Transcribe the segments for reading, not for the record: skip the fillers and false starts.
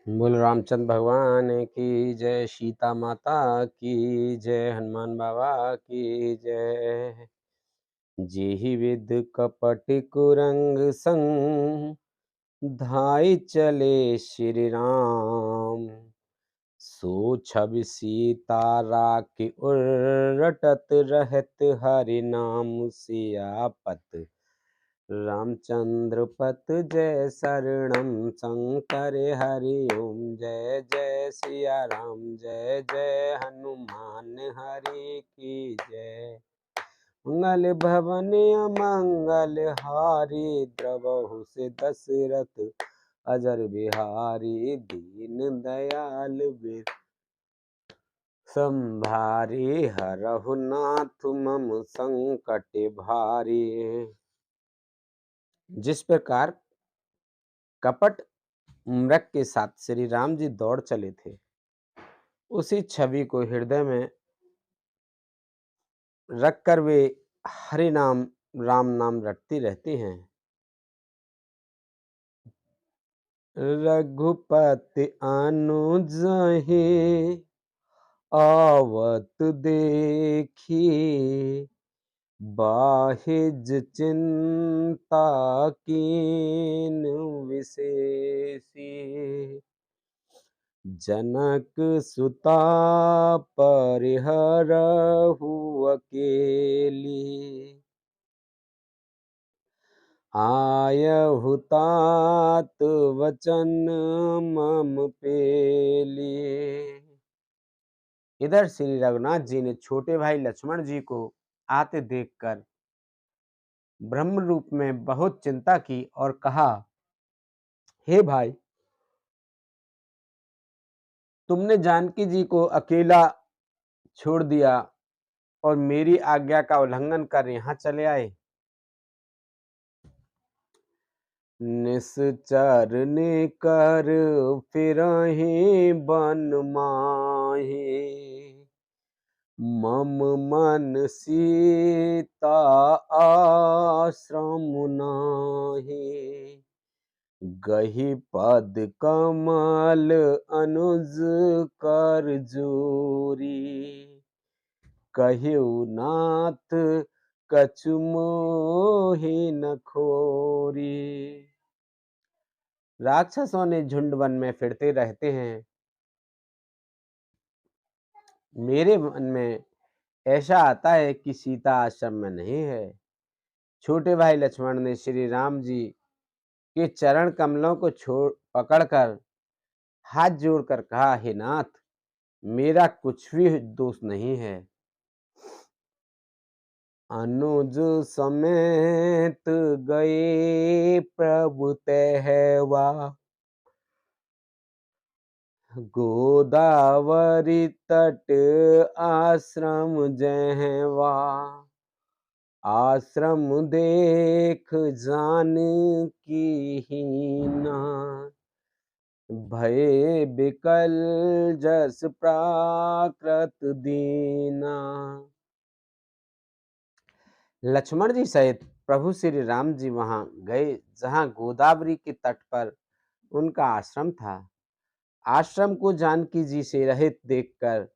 बोल रामचंद्र भगवान की जय, सीता माता की जय, हनुमान बाबा की जय। जेहि विद कपट कुरंग संग धाई चले श्री राम। सो छवि सीता राखी उरटत रहत हरि नाम। सियापत रामचंद्र पत जय शरणम शंकर हरि ओम। जय जय सिया राम, जय जय हनुमान हरि की जय। मंगल भवन मंगल हारी, द्रवहु से दशरथ अजर बिहारी। दीन दयाल बिर संभारी, हरहु नाथ मम संकट भारी। जिस प्रकार कपट मृग के साथ श्री राम जी दौड़ चले थे, उसी छवि को हृदय में रखकर वे हरि नाम राम नाम रटती रहती हैं। रघुपति अनुजहि आवत देखी, बाहिज चिंता कीन विशेषी। जनक सुता परिहरहु अकेली, आयहु तात वचन मम पेली। इधर श्री रघुनाथ जी ने छोटे भाई लक्ष्मण जी को आते देखकर ब्रह्म रूप में बहुत चिंता की और कहा, हे भाई, तुमने जानकी जी को अकेला छोड़ दिया और मेरी आज्ञा का उल्लंघन कर यहाँ चले आए। निश्चर ने कर फिरहि बन माहि, मम मन सीता आश्रम नाहि। गहि पद कमल अनुज कर जोरी, कहिउ नाथ कछु मोहि न खोरी। राक्षसों ने झुंड वन में फिरते रहते हैं। मेरे मन में ऐसा आता है कि सीता आश्रम में नहीं है। छोटे भाई लक्ष्मण ने श्री राम जी के चरण कमलों को छोड़ पकड़कर हाथ जोड़कर कहा, हे नाथ, मेरा कुछ भी दोष नहीं है। अनुज समेत गए प्रभु तहवा, गोदावरी तट आश्रम जहवा। आश्रम देख जानकी हीना, भय बिकल जस प्राकृत दीना। लक्ष्मण जी सहित प्रभु श्री राम जी वहां गए जहां गोदावरी के तट पर उनका आश्रम था। आश्रम को जानकी जी से रहित देखकर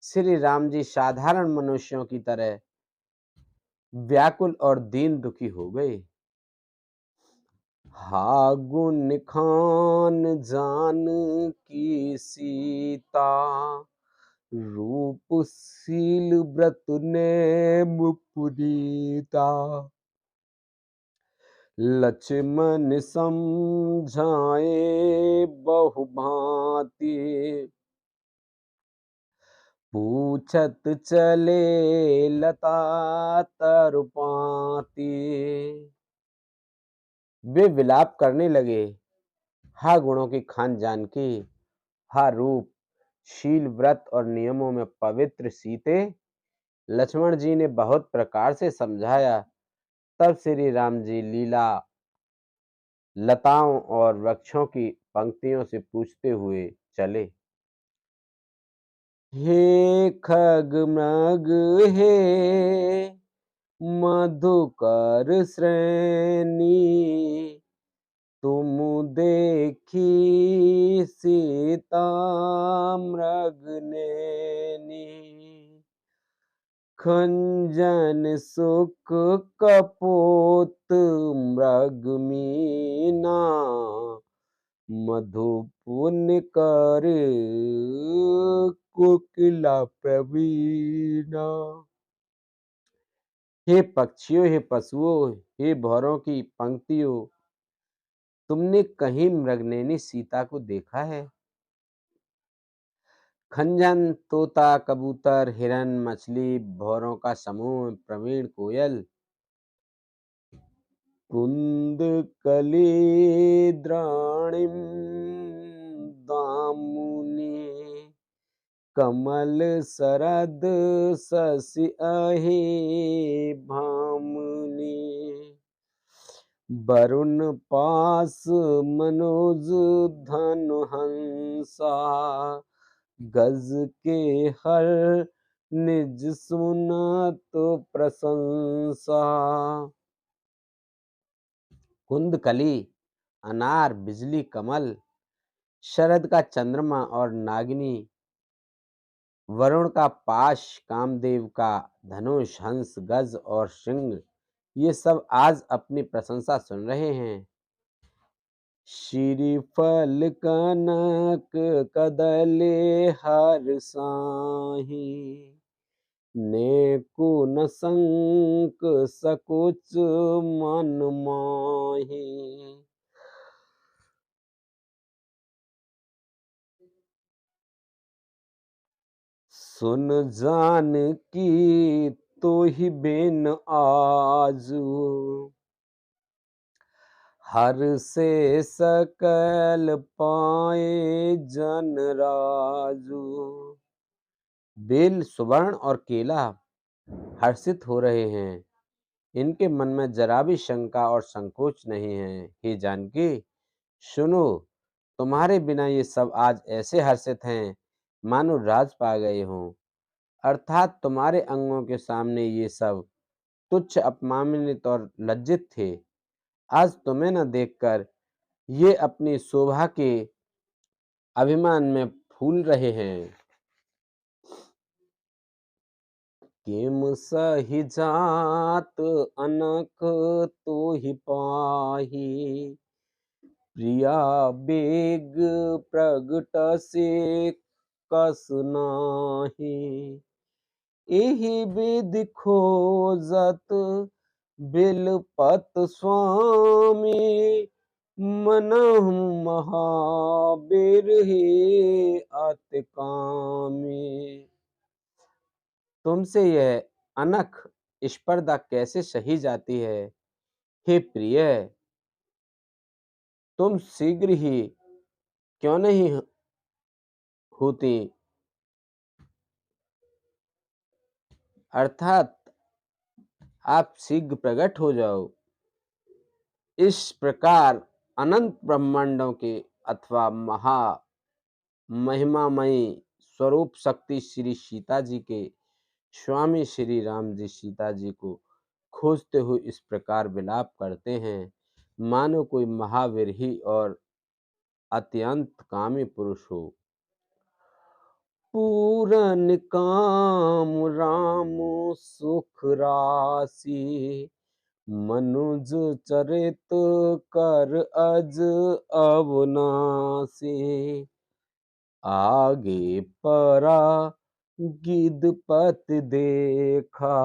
श्री राम जी साधारण मनुष्यों की तरह व्याकुल और दीन दुखी हो गए। हा गुण खान जान की सीता, रूपशील व्रत नेम पुनीता। लक्ष्मण समझाए बहु भांति, पूछत चले लता तरुपाती। वे विलाप करने लगे, हा गुणों की खान जानकी, हा रूप शील व्रत और नियमों में पवित्र सीते। लक्ष्मण जी ने बहुत प्रकार से समझाया। तब श्री राम जी लीला लताओं और वृक्षों की पंक्तियों से पूछते हुए चले। हे खग मृग हे मधुकर श्रेणी, तुम देखी सीता मृगनयनी, खंजन सुख कपोत मृगमीना, मधु पुण्य कर कोकिला प्रवीणा। हे पक्षियों, हे पशुओं, हे भौरों की पंक्तियों, तुमने कहीं मृगनयनी सीता को देखा है? खंजन तोता, कबूतर, हिरन, मछली, भौरों का समूह, प्रवीण कोयल, कुंद कलिद्राणिम दामुनि, कमल शरद शशि अहि भामुनि, वरुण पास मनोज धनु हंसा, गज के हर निज सुनत प्रशंसा। कुंदकली, अनार, बिजली, कमल, शरद का चंद्रमा और नागिनी, वरुण का पाश, कामदेव का धनुष, हंस, गज और सिंह, ये सब आज अपनी प्रशंसा सुन रहे हैं। श्रीफल कनक कदले हर साही, नेको न संक सकुच मन माही। सुन जान की तो ही बेन आजू, हर से सकल पाए जन राजू। बेल, सुवर्ण और केला हर्षित हो रहे हैं, इनके मन में जरा भी शंका और संकोच नहीं है। हे जानकी, सुनो, तुम्हारे बिना ये सब आज ऐसे हर्षित हैं मानो राज पा गए हों। अर्थात तुम्हारे अंगों के सामने ये सब तुच्छ, अपमानित और लज्जित थे। आज तुम्हें न देखकर ये अपनी शोभा के अभिमान में फूल रहे हैं। किम सहि जात अनक तो ही पाही, प्रिया बेग प्रगट से कस नाही। एहि विधि खोजत बिलपत स्वामी, मनहु महाबिरहि अति कामी। तुमसे यह अनख स्पर्धा कैसे सही जाती है? हे प्रिय, तुम शीघ्र ही क्यों नहीं होती, अर्थात आप शीघ्र प्रकट हो जाओ। इस प्रकार अनंत ब्रह्मांडों के अथवा महा महिमामयी स्वरूप शक्ति श्री सीता जी के स्वामी श्री राम जी सीता जी को खोजते हुए इस प्रकार विलाप करते हैं, मानो कोई महावीर और अत्यंत कामी पुरुष हो। पूरन काम राम सुख राशि, मनुज चरित कर अज अवनासी। आगे परा गिदपति देखा,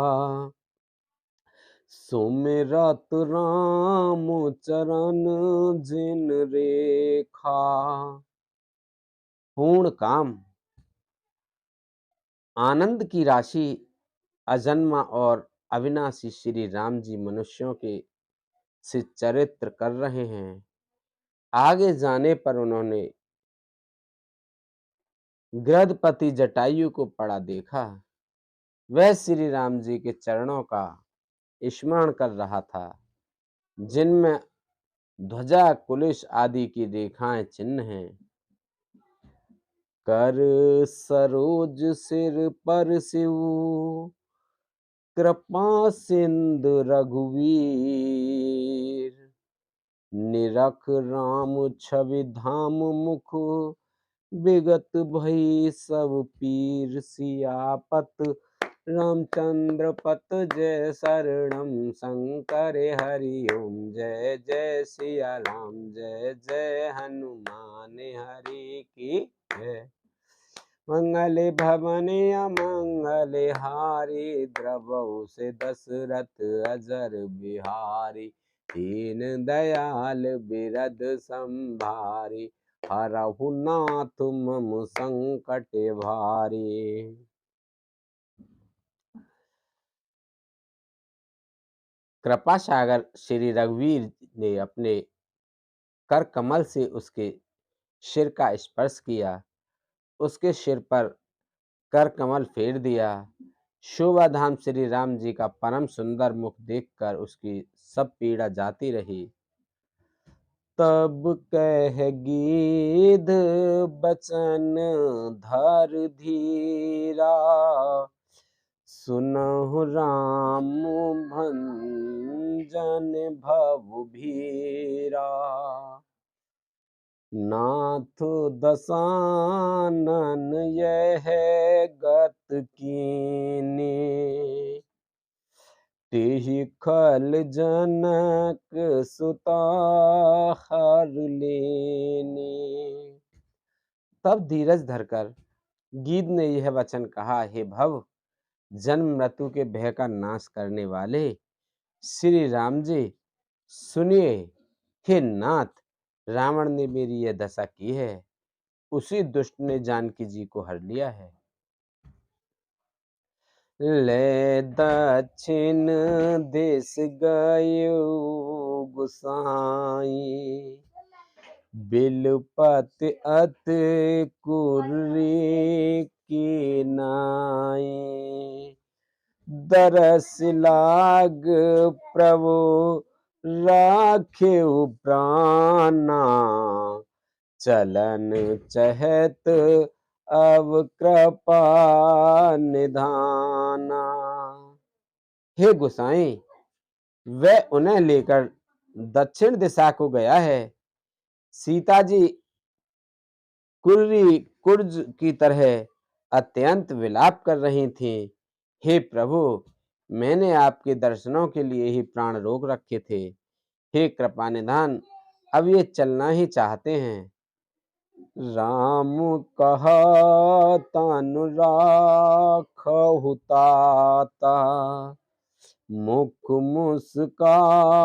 सुमिरत राम चरण जिन रेखा। पूर्ण काम, आनंद की राशि, अजन्मा और अविनाशी श्री राम जी मनुष्यों के से चरित्र कर रहे हैं। आगे जाने पर उन्होंने गृहपति जटायु को पड़ा देखा। वह श्री राम जी के चरणों का स्मरण कर रहा था, जिनमें ध्वजा, कुलिश आदि की रेखाएं चिन्ह हैं। कर सरोज सिर पर शिव, कृपा सिंधु रघुवीर। निरख राम छवि धाम मुख, विगत भई सब पीर सियापत, रामचंद्र पत जय शरणम शंकर हरि ओम, जय जय सिया राम, जय जय हनुमान हरि की जय। मंगल भवन अमंगल हारी, द्रवहु से दशरथ अजर बिहारी, दीन दयाल बिरद संभारी, हरहु नाथ मम संकट भारी। कृपा सागर श्री रघुवीर ने अपने कर कमल से उसके सिर का स्पर्श किया, उसके सिर पर कर कमल फेर दिया। शोभा धाम श्री राम जी का परम सुंदर मुख देखकर उसकी सब पीड़ा जाती रही। तब कह गीध बचन धर धीरा, सुनहु राम भंजन भव भीरा, नाथ दसानन यह गत कीनी, तेहि खल जनक सुता हर लेनी। तब धीरज धरकर गीध ने यह वचन कहा, हे भव, जन्म मृत्यु के भय का नाश करने वाले श्री राम जी, सुनिए। हे नाथ, रावण ने मेरी यह दशा की है, उसी दुष्ट ने जानकी जी को हर लिया है। ले दक्षिण देश गयो गुसाई, बिलपत अत कुर्री की नाई, दरस लाग प्रभु राखेउ प्राणा, चलन चहत अब कृपा निधाना। हे गोसाई, वह उन्हें लेकर दक्षिण दिशा को गया है। सीता जी कुर्री कुर्ज की तरह अत्यंत विलाप कर रही थीं। हे प्रभु, मैंने आपके दर्शनों के लिए ही प्राण रोक रखे थे। हे कृपा निधान, अब ये चलना ही चाहते हैं। राम कहा तनु राखहु ताता, मुख मुस्काए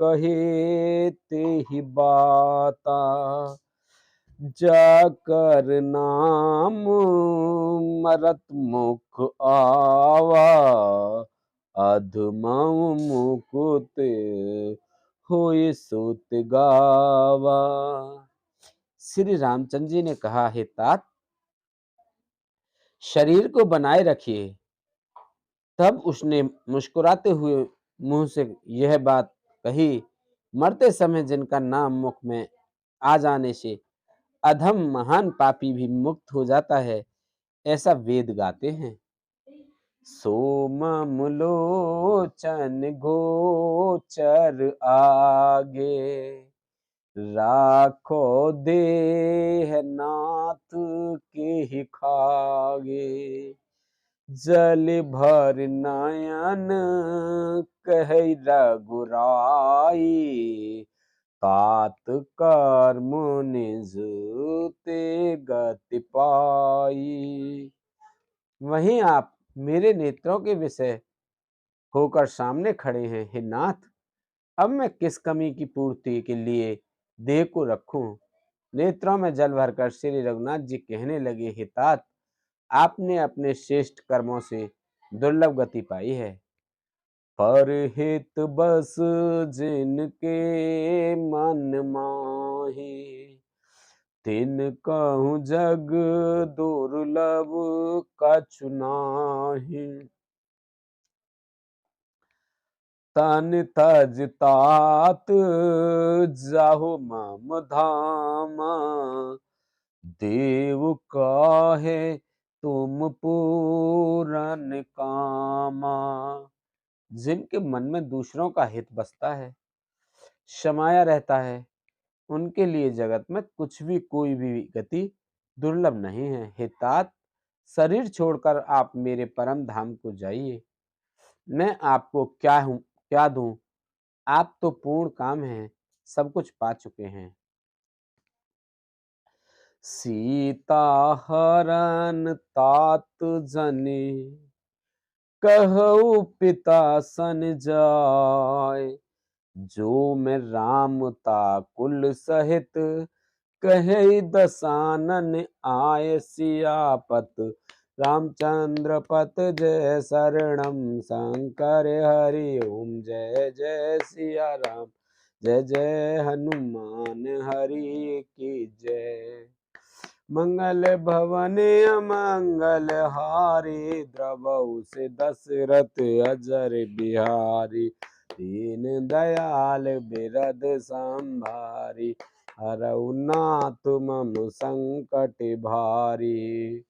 कहे तेहि बाता, जाकर नाम मरत मुख आवा, अधमऊ मुकुत होय सुत गावा। श्री रामचंद्र जी ने कहा, हे तात, शरीर को बनाए रखिए। तब उसने मुस्कुराते हुए मुंह से यह बात कही, मरते समय जिनका नाम मुख में आ जाने से अधम महान पापी भी मुक्त हो जाता है, ऐसा वेद गाते हैं। सोमम लोचन गोचर आगे, राखो देह नाथ के ही खागे, जल भर नयन कह रघुराई, तात कर्म निज ते गति पाई। वहीं आप मेरे नेत्रों के विषय होकर सामने खड़े हैं। हे नाथ, अब मैं किस कमी की पूर्ति के लिए देह को रखूं। नेत्रों में जल भरकर श्री रघुनाथ जी कहने लगे, हे तात, आपने अपने श्रेष्ठ कर्मों से दुर्लभ गति पाई है। पर हित बस जिनके मन माही, तिन कहूँ जग दुर्लभ कछु नाहि, तन तज तात जाहु मम धामा, देव काहे तुम पूरन कामा। जिनके मन में दूसरों का हित बसता है, समाया रहता है। उनके लिए जगत में कुछ भी कोई भी गति दुर्लभ नहीं है। हे तात, शरीर छोड़कर आप मेरे परम धाम को जाइए। मैं आपको क्या दूं? आप तो पूर्ण काम हैं, सब कुछ पा चुके हैं। सीता हरन तात जने, कहऊ पिता सन जाय। जो मैं राम ताकुल सहित, कहे दसानन आय। सियापत रामचंद्र पत जय शरणम, शंकर हरि ओम जय जय सिया राम। जय जय हनुमान हरि की जय। मंगल भवन अमंगल हारी, द्रवहु से दशरथ अजर बिहारी। दीन दयाल बिरद संभारी, हरऊ नाथ मम संकट भारी।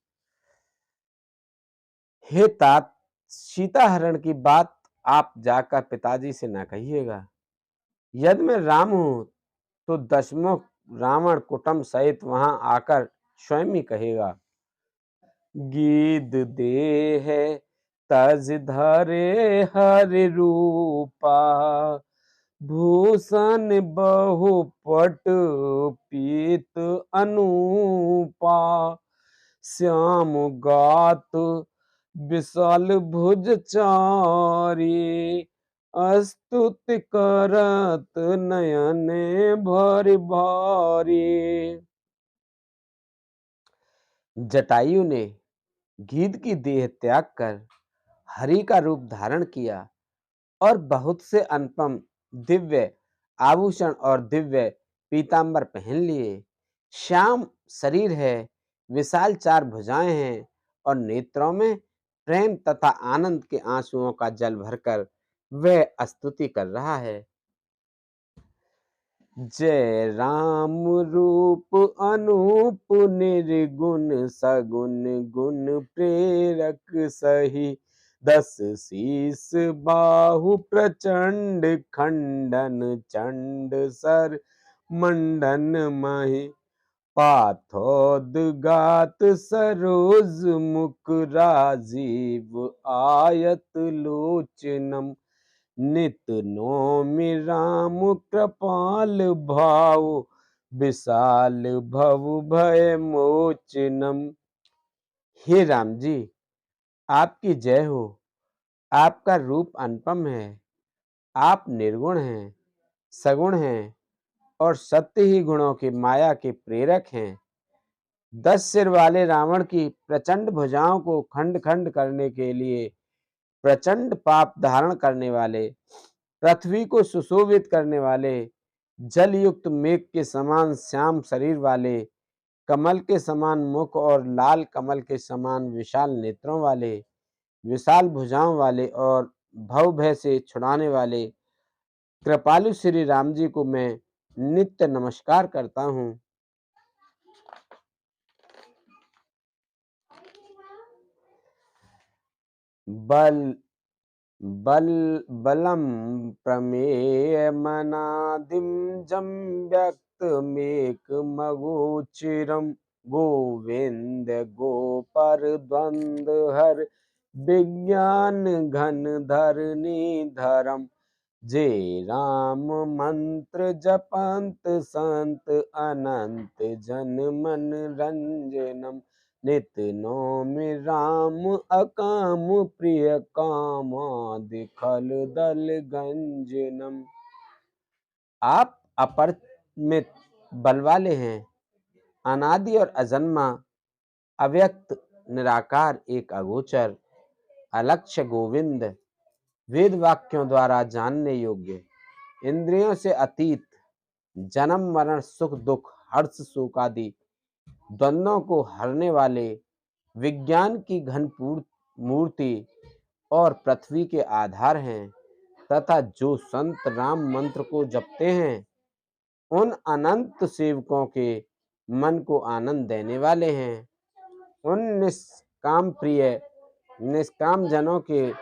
हे तात, सीता हरण की बात आप जाकर पिताजी से न कहिएगा। यदि मैं राम हूं तो दशमुख रावण कुटुंब सहित वहां आकर स्वयं ही कहेगा। गीध देह तज धरे हरि रूपा, भूषण बहुपट पीत अनूपा। श्याम गात विशाल भुज चारी, स्तुति करत नयन भरि भारी। जटायु ने गीध की देह त्याग कर हरि का रूप धारण किया और बहुत से अनुपम दिव्य आभूषण और दिव्य पीतांबर पहन लिए। श्याम शरीर है, विशाल चार भुजाएं हैं और नेत्रों में प्रेम तथा आनंद के आंसुओं का जल भरकर वह स्तुति कर रहा है। जय राम रूप अनूप निर्गुण, सगुन गुण प्रेरक सही। दस शीस बाहु प्रचंड, खंडन चंड सर मंडन मही। पाथोदगात सरोज मुख, राजीव आयत लोचनम। नित नौमि राम कृपाल भाव, विशाल भव भय मोचनम। हे राम जी, आपकी जय हो। आपका रूप अनुपम है। आप निर्गुण हैं, सगुण हैं और सत्य ही गुणों की माया के प्रेरक हैं। 10 सिर वाले रावण की प्रचंड भुजाओं को खंड खंड करने के लिए, प्रचंड पाप धारण करने वाले, पृथ्वी को सुशोभित करने वाले, जल युक्त मेघ के समान श्याम शरीर वाले, कमल के समान मुख और लाल कमल के समान विशाल नेत्रों वाले, विशाल भुजाओं वाले और भव भय से छुड़ाने वाले कृपालु श्री राम जी को मैं नित्य नमस्कार करता हूँ। बल बल बलम प्रमेय मनादिम, जम व्यक्त मेक मगोचिरम। गोविंद गोपर द्वंद हर, विज्ञान घन धरनी धरम। जे राम मंत्र जपंत संत, अनंत जन मन रंजनम। नित नौमि राम अकाम, प्रिय कामादि खल दल गंजनम। आप अपरिमित बल वाले हैं, अनादि और अजन्मा, अव्यक्त निराकार, एक अगोचर अलक्ष्य गोविंद, वेद वाक्यों द्वारा जानने योग्य, इंद्रियों से अतीत, जन्म मरण सुख दुख हर्ष शोक आदि द्वंद्वों को हरने वाले, विज्ञान की घन मूर्ति और पृथ्वी के आधार हैं तथा जो संत राम मंत्र को जपते हैं उन अनंत सेवकों के मन को आनंद देने वाले हैं। उन निष्काम प्रिय निष्काम जनों के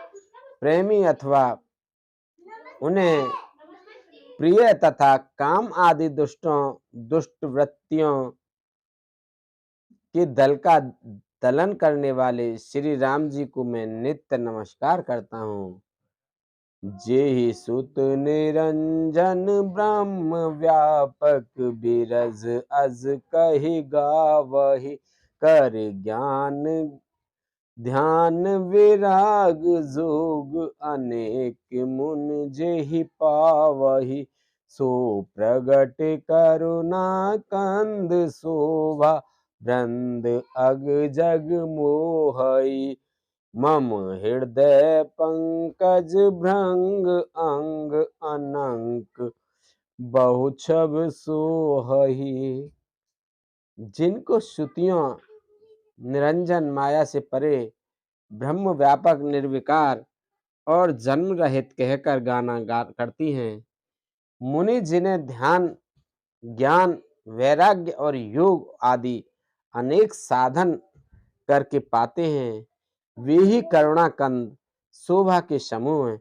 प्रेमी अथवा उन्हें प्रिय तथा काम आदि दुष्ट वृत्तियों के दल का दलन करने वाले श्री राम जी को मैं नित्य नमस्कार करता हूँ। जेहि सुत निरंजन ब्रह्म व्यापक बिरज अज कहि गावहि कर ज्ञान ध्यान विराग जोग अनेक मुन जेहि पावहि सो प्रगट करुणा कंद शोभा वृंद अग जग मोहई मम हृदय पंकज भृंग अंग अनंक बहु छब सोहहि। जिनको श्रुतियों निरंजन माया से परे ब्रह्म व्यापक निर्विकार और जन्म रहित कहकर गाना करती हैं, मुनि जिन्हें ध्यान ज्ञान वैराग्य और योग आदि अनेक साधन करके पाते हैं, वे ही करुणा कंद शोभा के समूह हैं।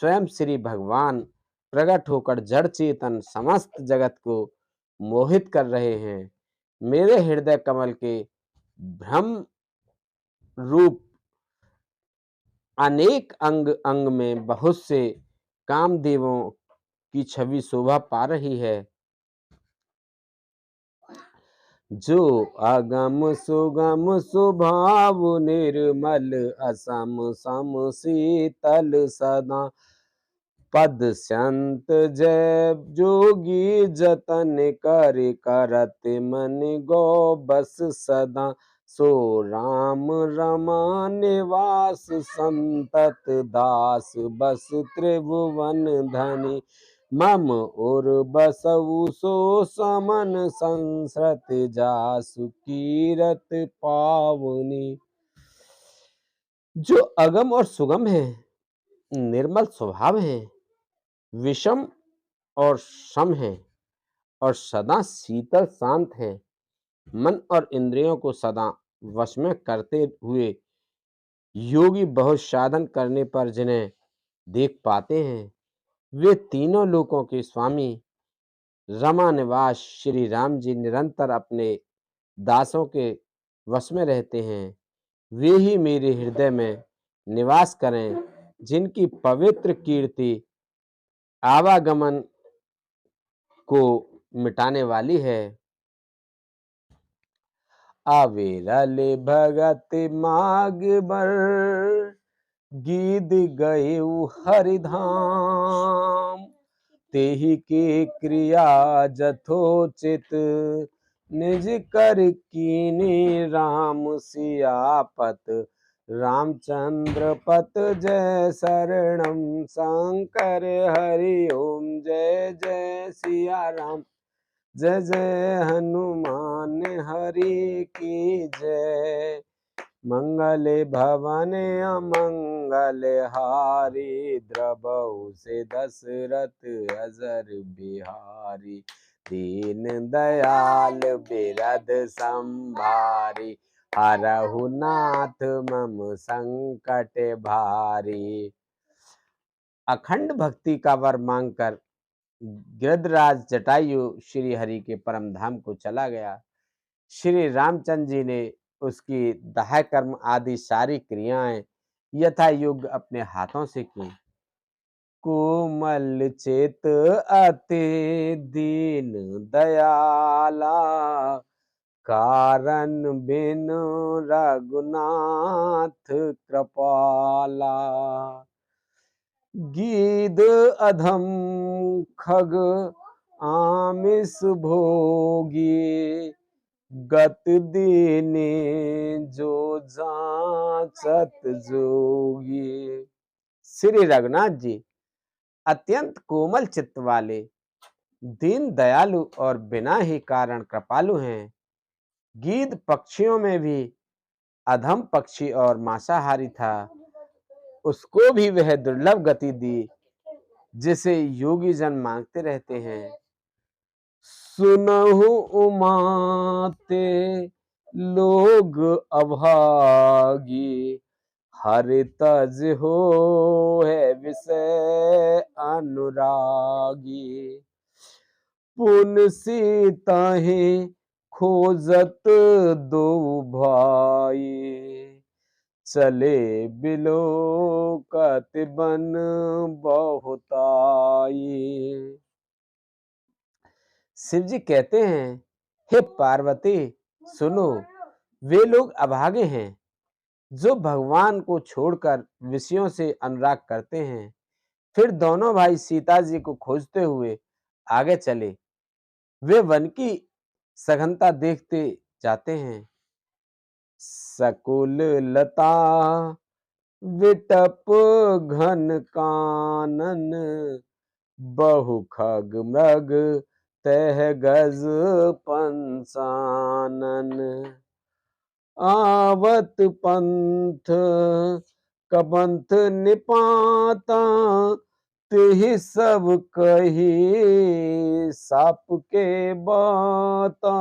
स्वयं श्री भगवान प्रकट होकर जड़ चेतन समस्त जगत को मोहित कर रहे हैं। मेरे हृदय कमल के ब्रह्म रूप अनेक अंग अंग में बहुत से कामदेवों की छवि शोभा पा रही है। जो अगम सुगम स्वभाव निर्मल असम सम शीतल सदा पद संत जय जोगी जतन कर करत मन गो बस सदा सो राम रमा निवास संतत दास बस त्रिभुवन धनी मम और बसवु सो समन संसृत जासु कीरत पावनी। जो अगम और सुगम है, निर्मल स्वभाव है, विषम और सम है और सदा शीतल शांत है, मन और इंद्रियों को सदा वश में करते हुए योगी बहुत साधन करने पर जिन्हें देख पाते हैं, वे तीनों लोकों के स्वामी रमा निवास श्री राम जी निरंतर अपने दासों के वश में रहते हैं। वे ही मेरे हृदय में निवास करें, जिनकी पवित्र कीर्ति आवागमन को मिटाने वाली है। अविरल भगत माग बर गीत गए हरिधाम तेहि के क्रिया जथोचित निज कर कीनी राम सियापत रामचंद्र पत जय शरणम शंकर हरि ओम जय जय सिया राम जय जय हनुमान हरि की जय। मंगल भवन अमंगल हारी द्रबहु से दशरथ अजर बिहारी दीन दयाल बिरद संभारी हरहु नाथ मम संकट भारी। अखंड भक्ति का वर मांगकर गिरधराज जटायु श्री हरि के परम धाम को चला गया। श्री रामचंद्र जी ने उसकी दाह कर्म आदि सारी क्रियाएं यथा योग्य अपने हाथों से की। कोमल चेत अति दीन दयाला कारण बिनु रघुनाथ कृपाला गीद अधम खग आमिष भोगी गत दीने जो जाचत जोगी। श्री रघुनाथ जी अत्यंत कोमल चित्त वाले, दीन दयालु और बिना ही कारण कृपालु हैं। गीध पक्षियों में भी अधम पक्षी और मांसाहारी था, उसको भी वह दुर्लभ गति दी जिसे योगी जन मांगते रहते हैं। सुनहु उमाते लोग अभागी हरि तज हो है विषय अनुरागी। पुन सीताहि खोजत दो भाई, चले बिलोकत बन बहुताई। शिव जी कहते हैं, हे पार्वती सुनो, वे लोग अभागे हैं जो भगवान को छोड़कर विषयों से अनुराग करते हैं। फिर दोनों भाई सीता जी को खोजते हुए आगे चले। वे वन की सघनता देखते जाते हैं। सकुल लता विटप घन कानन, बहु खग मृग तह गज पंसानन। आवत पंथ कबंथ निपाता, तेहि सब कही साप के बाता।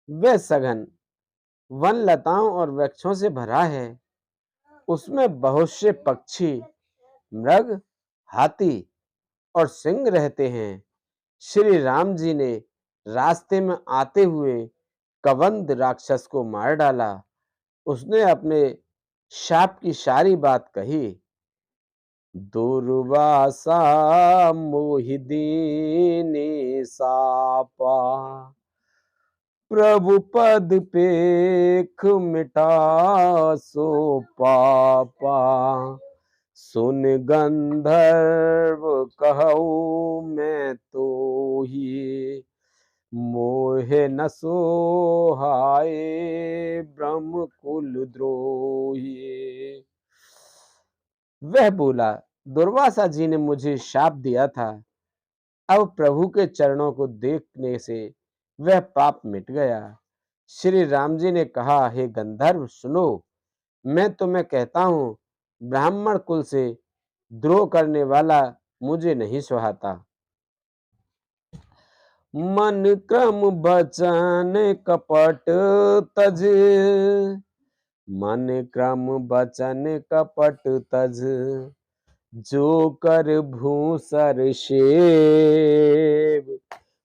वह सघन वन लताओं और वृक्षों से भरा है। उसमें बहुत से पक्षी, मृग, हाथी और सिंह रहते हैं। श्री राम जी ने रास्ते में आते हुए कबंध राक्षस को मार डाला। उसने अपने शाप की सारी बात कही। दुर्वासा मोहि दीनि सापा, प्रभु पद पेख मिटा सो पापा। सुन गंधर्व कहूँ मैं तो ही, मोहे न सोहाए ब्रह्म कुल द्रोही। वह बोला, दुर्वासा जी ने मुझे शाप दिया था। अब प्रभु के चरणों को देखने से वह पाप मिट गया। श्री राम जी ने कहा, हे गंधर्व सुनो, मैं तुम्हें कहता हूं, ब्राह्मण कुल से द्रोह करने वाला मुझे नहीं सुहाता। मन क्रम बचन कपट तज, मन क्रम बचन कपट तज, जो कर भूसर सेव।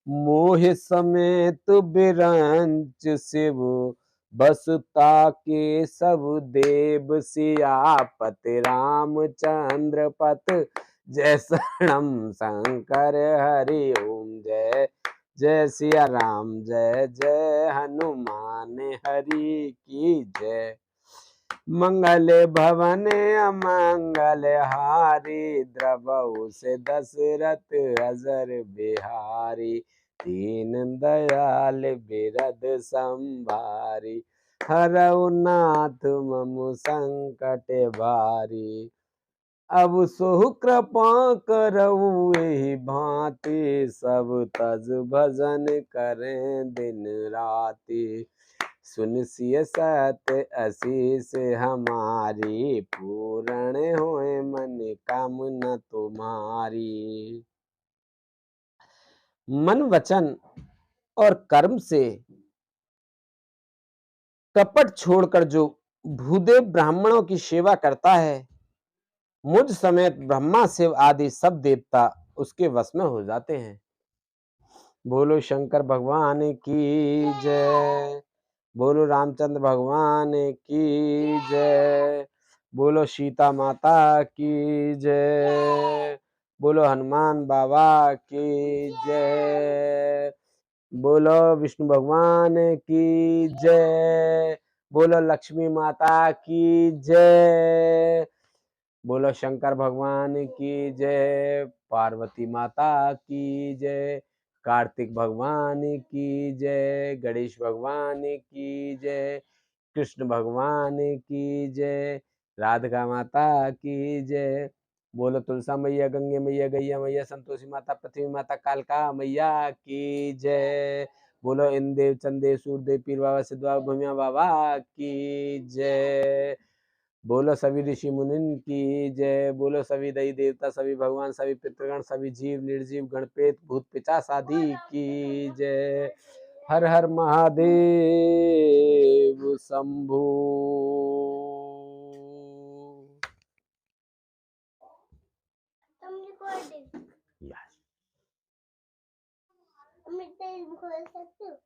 मोह समेत बिरंच शिव, बसता के सब देव। सियापति रामचंद्र पत, जय शरणम शंकर हरि ओम। जय जय सिया राम, जय जय हनुमान हरि की जय। मंगल भवन अमंगल हारी, द्रवहु से दशरथ अजर बिहारी। दीन दयाल बिरद संभारी, हरऊ नाथ मम संकट भारी। अब सोहु कृपा करऊ एहि भांति, सब तज भजन करें दिन राति। सुन सिय सत असीस हमारी, पूर्ण होए मन कामना तुम्हारी। मन वचन और कर्म से कपट छोड़कर जो भूदेव ब्राह्मणों की सेवा करता है, मुझ समेत ब्रह्मा शिव आदि सब देवता उसके वश में हो जाते हैं। बोलो शंकर भगवान की जय, बोलो रामचंद्र भगवान की जय, बोलो सीता माता की जय, बोलो हनुमान बाबा की जय, बोलो विष्णु भगवान की जय, बोलो लक्ष्मी माता की जय, बोलो शंकर भगवान की जय, पार्वती माता की जय, कार्तिक भगवान की जय, गणेश भगवान की जय, कृष्ण भगवान की जय, राधिका माता की जय। बोलो तुलसा मैया, गंगे मैया, गैया मैया, संतोषी माता, पृथ्वी माता, कालका मैया की जय। बोलो इंदेव, चंदेव, सूरदेव, पीर बाबा, सिद्ध बाबा, भूमिया बाबा की जय। बोलो सभी ऋषि मुनिन की जय। बोलो सभी दई देवता, सभी भगवान, सभी पितृगण, सभी जीव निर्जीव, गणपेत, भूत पिचास आदि की जय। हर हर महादेव शंभू। रिकॉर्डिंग। यस। मैं तेल खोल सकती हूँ।